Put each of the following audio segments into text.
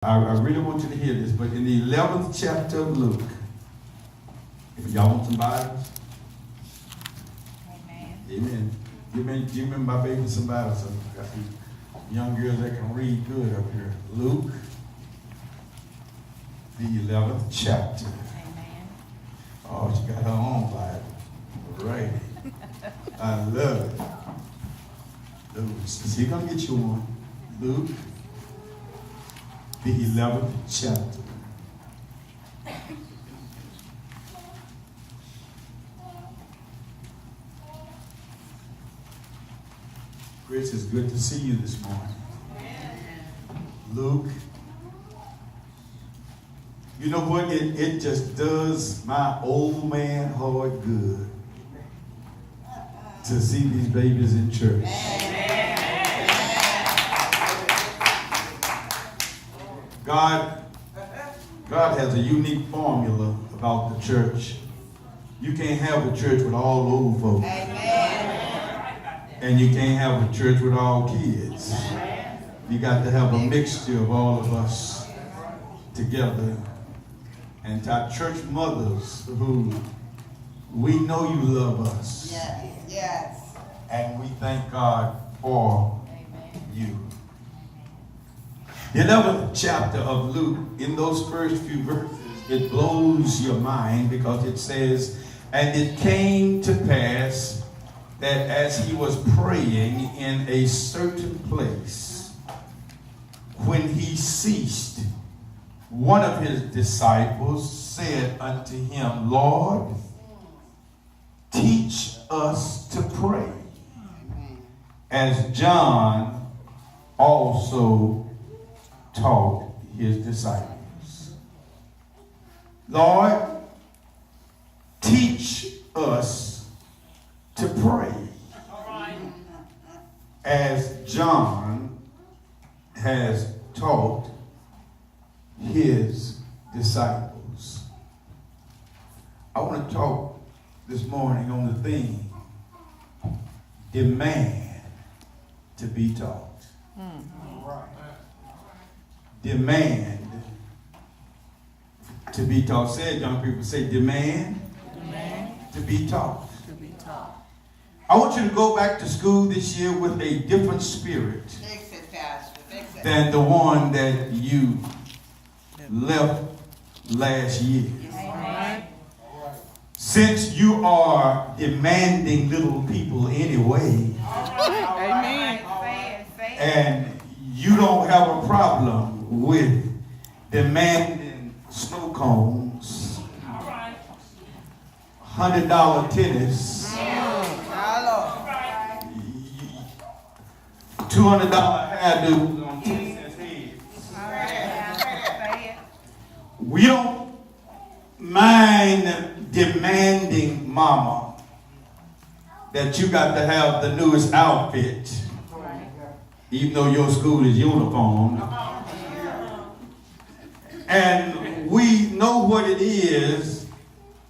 I really want you to hear this, but in the 11th chapter of Luke, if y'all want some Bibles, amen. Give me my baby some Bibles. I got some young girls that can read good up here. Luke, the 11th chapter. Amen. Oh, she got her own Bible. Right. I love it. He's going to get you one. Luke, the 11th chapter. Chris, it's good to see you this morning. Luke, you know what? It just does my old man heart good to see these babies in church. God has a unique formula about the church. You can't have a church with all old folks. And you can't have a church with all kids. You got to have a mixture of all of us together. And to our church mothers who, we know you love us. Yes. And we thank God for you. The 11th chapter of Luke, in those first few verses, it blows your mind because it says, and it came to pass that as he was praying in a certain place, when he ceased, one of his disciples said unto him, Lord, teach us to pray, as John also taught his disciples. Lord, teach us to pray, as John has taught his disciples. I want to talk this morning on the theme, demand to be taught. Demand to be taught. Say it, young people. Say demand to be taught. I want you to go back to school this year with a different spirit than the one that you left last year. Amen. Since you are demanding little people anyway, Amen. and you don't have a problem with demanding snow cones, $100 tennis, $200 hairdos on 10 cents heads. We don't mind demanding, mama, that you got to have the newest outfit, even though your school is uniformed. And we know what it is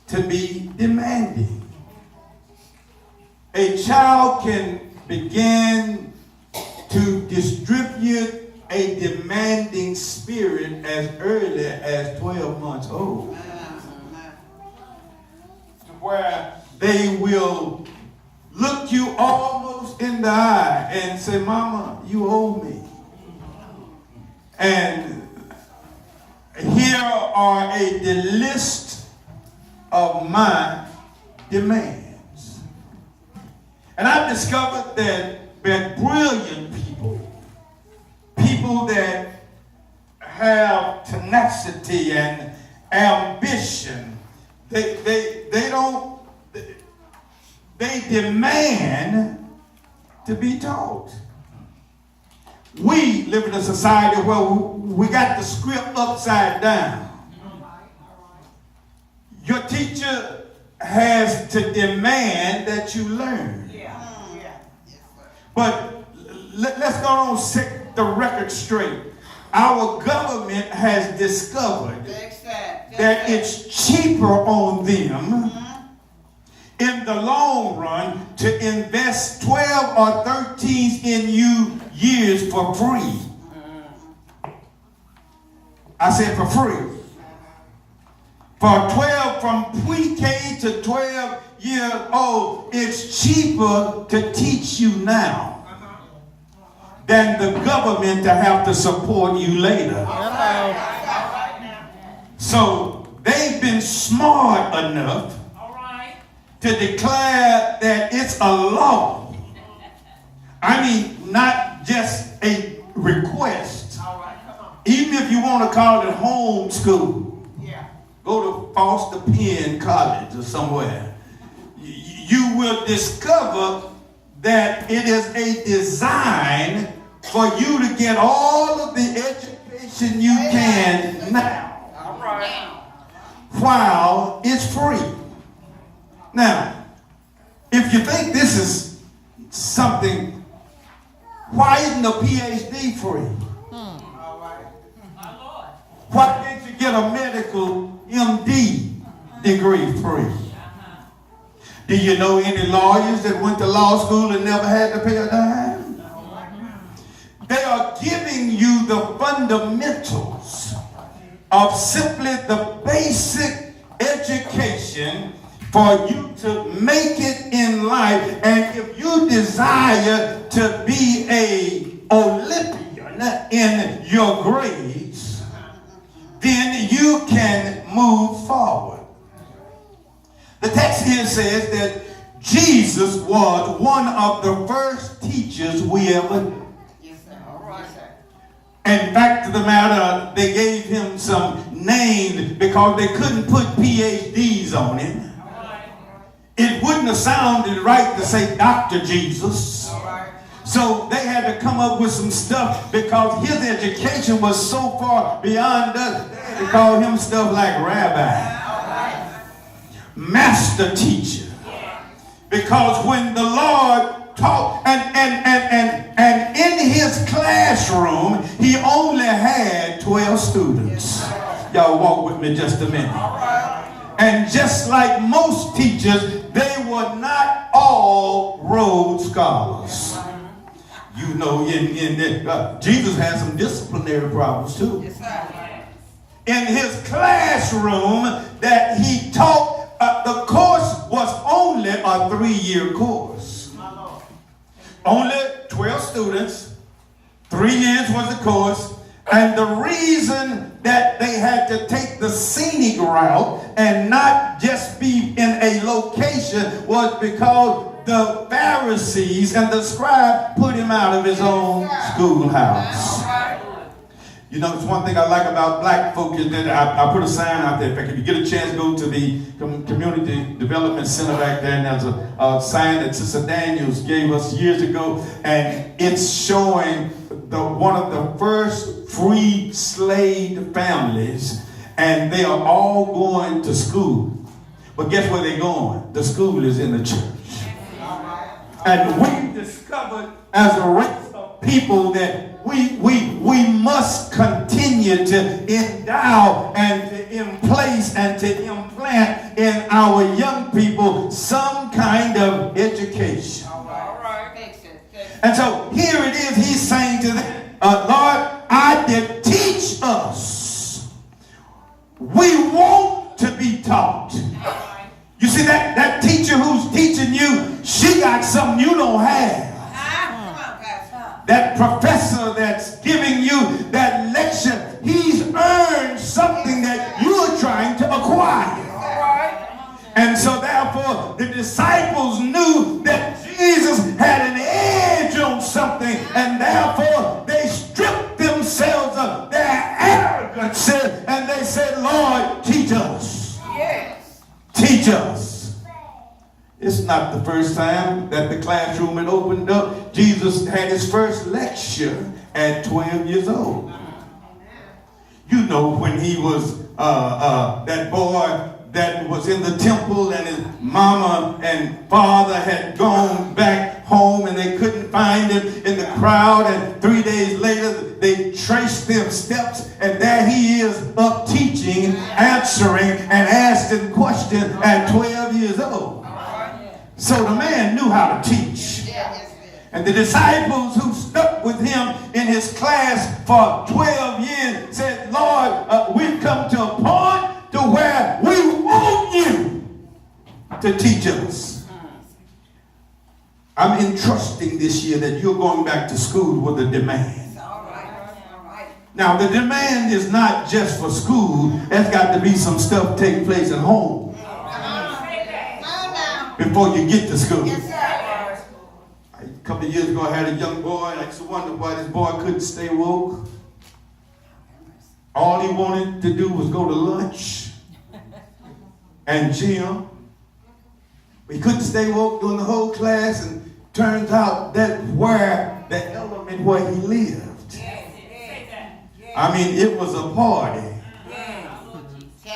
to be demanding. A child can begin to distribute a demanding spirit as early as 12 months old, to where they will look you almost in the eye and say, Mama, you owe me. And here are the list of my demands. And I've discovered that brilliant people that have tenacity and ambition, they demand to be taught. We live in a society where we got the script upside down. Your teacher has to demand that you learn. But let's go on and set the record straight. Our government has discovered that it's cheaper on them in the long run to invest 12 or 13 in you years for free I said for free. For 12, from pre-K to 12 years old, it's cheaper to teach you now than the government to have to support you later. So they've been smart enough to declare that it's a law. I mean, not just a request. Even if you want to call it homeschool. Go to Foster Penn College or somewhere. You will discover that it is a design for you to get all of the education you can now. While it's free. Now, if you think this is something, why isn't a PhD free? Why can't you get a medical MD degree free? Do you know any lawyers that went to law school and never had to pay a dime? They are giving you the fundamentals of simply the basic education for you to make it in life. And if you desire to be an Olympian in your grades, then you can move forward. The text here says that Jesus was one of the first teachers we ever knew. In fact of the matter, they gave him some names because they couldn't put PhDs on him. It wouldn't have sounded right to say Dr. Jesus. So they had to come up with some stuff because his education was so far beyond us. They had to call him stuff like rabbi, master teacher. Because when the Lord taught, and in his classroom, he only had 12 students. Y'all walk with me just a minute. And just like most teachers, they were not all Rhodes Scholars. You know, Jesus had some disciplinary problems too. In his classroom that he taught, the course was only a 3-year course. Only 12 students, 3 years was the course. And the reason that they had to take the scenic route and not just be in a location was because the Pharisees and the scribe put him out of his own schoolhouse. You know, it's one thing I like about black folk is that I put a sign out there. In fact, if you get a chance, go to the Community Development Center back there, and there's a sign that Sister Daniels gave us years ago, and it's showing one of the first free slave families, and they are all going to school. But guess where they're going? The school is in the church. And we discovered as a race of people that we must continue to endow and to place and to implant in our young people some kind of education. And so here it is, he's saying to them, Lord, I did teach us. We want to be taught. You see that teacher who's teaching you, she got something you don't have. That professor that's giving you that lecture, he's earned something that you're trying to acquire. And so therefore, the disciples knew that Jesus had an edge on something, and therefore they stripped themselves of their arrogance, and they said, Lord, teach us. Yes. Teach us. It's not the first time that the classroom had opened up. Jesus had his first lecture at 12 years old. You know, when he was that boy that was in the temple, and his mama and father had gone back home and they couldn't find him in the crowd, and 3 days later they traced their steps, and there he is up teaching, answering, and asking questions at 12 years old. So the man knew how to teach. And the disciples who stuck with him in his class for 12 years said, Lord, to teach us. I'm entrusting this year that you're going back to school with a demand. Now, the demand is not just for school. There's got to be some stuff taking place at home before you get to school. A couple of years ago, I had a young boy. I used to wonder why this boy couldn't stay woke. All he wanted to do was go to lunch and gym. He couldn't stay woke during the whole class, and turns out that where the element where he lived. I mean, it was a party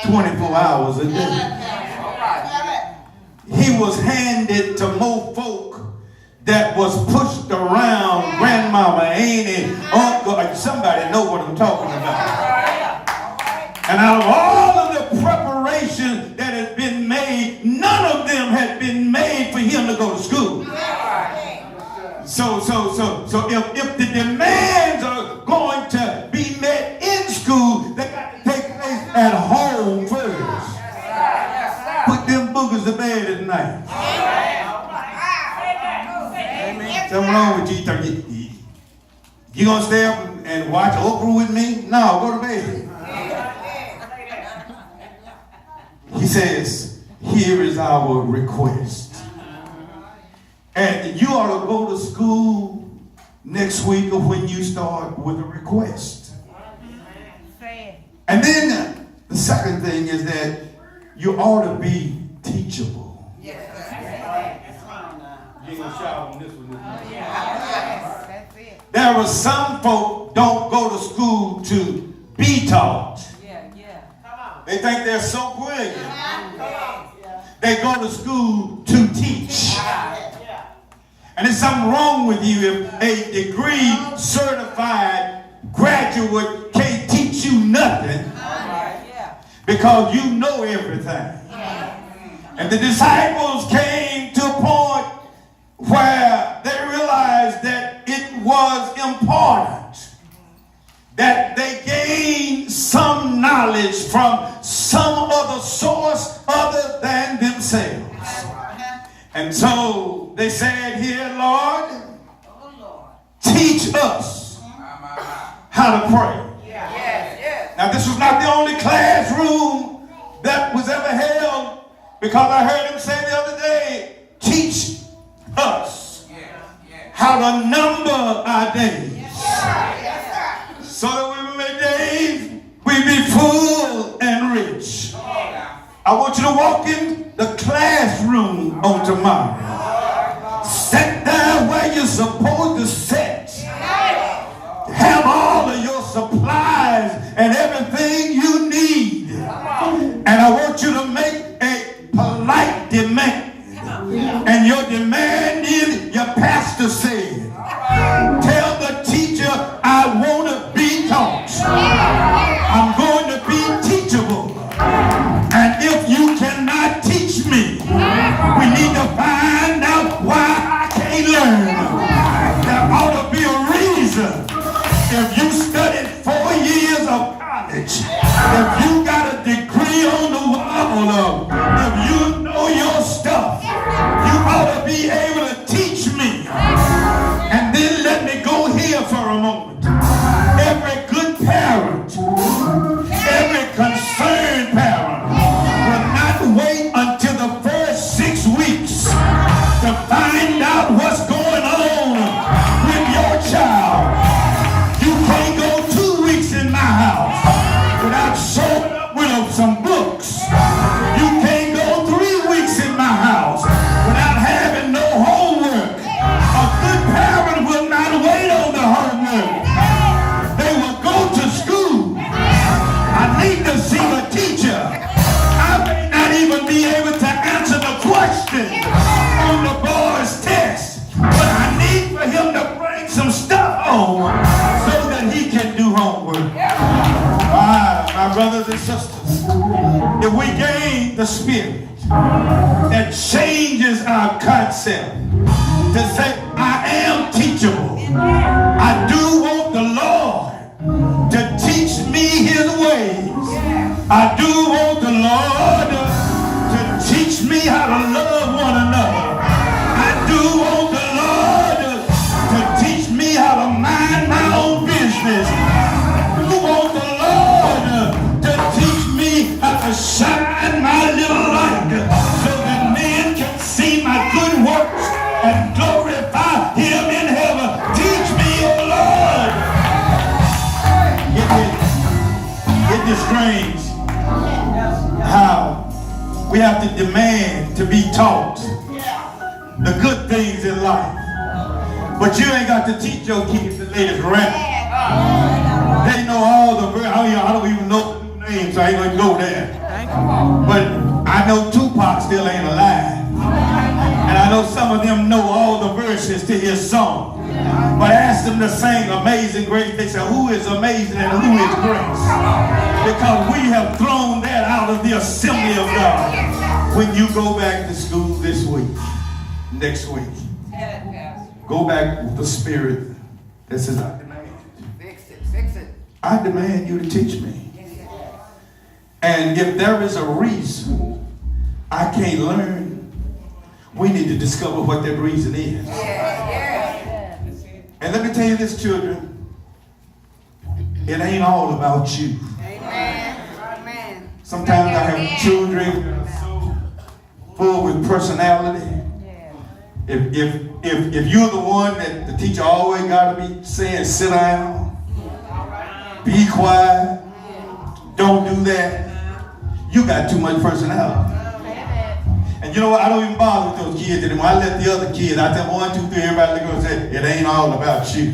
24 hours a day. He was handed to more folk that was pushed around grandmama, auntie, uncle. Somebody know what I'm talking about. And out of all of the preparation that has been made, none of them had been made for him to go to school. So if the demands are going to be met in school, they got to take place at home first. Put them boogers to bed at night. Something wrong with you? You gonna stay up and watch Oprah with me? No, go to bed. He says, here is our request. And you ought to go to school next week or when you start with a request. And then the second thing is that you ought to be teachable. You ain't gonna shout on this one. There are some folk don't go to school to be taught. They think they're so brilliant. They go to school to teach. And there's something wrong with you if a degree certified graduate can't teach you nothing because you know everything. And the disciples came to a point where they realized that it was important that they gain some knowledge from some other source other than themselves. And so they said here, Lord, teach us how to pray. Now, this was not the only classroom that was ever held, because I heard him say the other day, teach us how to number our days. So that when we make days, we be full and rich. I want you to walk in the classroom on tomorrow. Sit down where you're supposed to sit. Have all of your supplies and everything you need. And I want you to make a polite demand. And your demand is, your pastor said, tell the teacher I want to be taught. I'm going to be teachable. And if you cannot teach me, we need to find out why I can't learn. There ought to be a reason. If you studied 4 years of college, if you got a degree on the wall, if you know your stuff, you ought to be able to teach me. And then let me go here for a moment. Every good parent, every concerned parent will not wait until the first 6 weeks to find out what's going on with your child. You can't go 2 weeks in my house without showing up with some books. You can't go 3 weeks in my house without having no homework. A good parent will not wait on the homework. They will go to school. I need to see the teacher. I may not even be able to answer the question on the board's test, but I need for him to bring some stuff home so that he can do homework. My brothers and sisters, if we gain the spirit that changes our concept to say, I am teachable. I do want the Lord to teach me his ways. I do want the Lord to teach me how to love one another. I do want the Lord to teach me how to mind my own business. I do want the Lord to teach me how to shine my little light so that men can see my good works and glorify him in heaven. Teach me, oh Lord. Isn't it strange how we have to demand to be taught the good things in life, but you ain't got to teach your kids the latest rap. They know all the I don't even know the new names, so I ain't gonna go there. But I know Tupac still ain't alive, and I know some of them know all the verses to his song. But ask them to sing Amazing Grace. They say, who is amazing and who is grace? Because we have thrown that out of the assembly of God. When you go back to school this week, next week, go back with the spirit that says, I demand. Fix it. I demand you to teach me. And if there is a reason I can't learn, we need to discover what that reason is. And let me tell you this, children, it ain't all about you. Amen. Sometimes I have children full with personality. If you're the one that the teacher always got to be saying, sit down, be quiet, don't do that, you got too much personality. And you know what? I don't even bother with those kids anymore. I let the other kids, I tell 1, 2, 3, everybody look and say, it ain't all about you.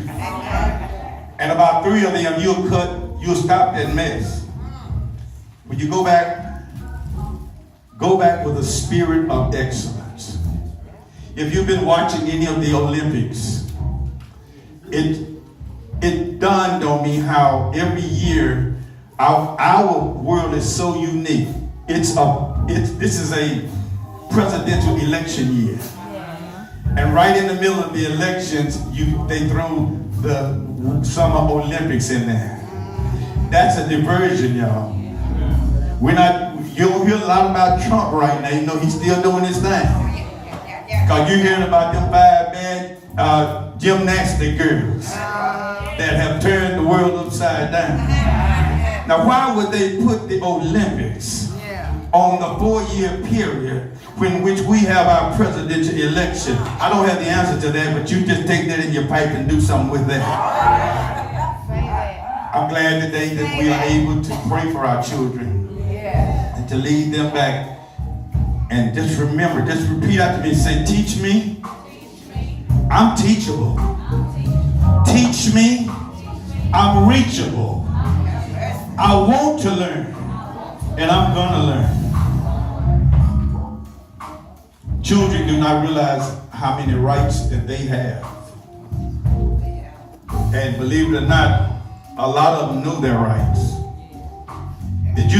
And about 3 of them, you'll stop that mess. When you go back with a spirit of excellence. If you've been watching any of the Olympics, it dawned on me how every year our world is so unique. This is a presidential election year. And right in the middle of the elections, they throw the Summer Olympics in there. That's a diversion, y'all. You don't hear a lot about Trump right now. You know he's still doing his thing. Because you're hearing about them 5 bad gymnastic girls that have turned the world upside down. Now, why would they put the Olympics on the 4-year period in which we have our presidential election? I don't have the answer to that, but you just take that in your pipe and do something with that. I'm glad today that we are able to pray for our children and to lead them back. And just remember, just repeat after me, say, teach me. I'm teachable. Teach me. I'm reachable. I want to learn. And I'm going to learn. Children do not realize how many rights that they have. And believe it or not, a lot of them know their rights. Did you know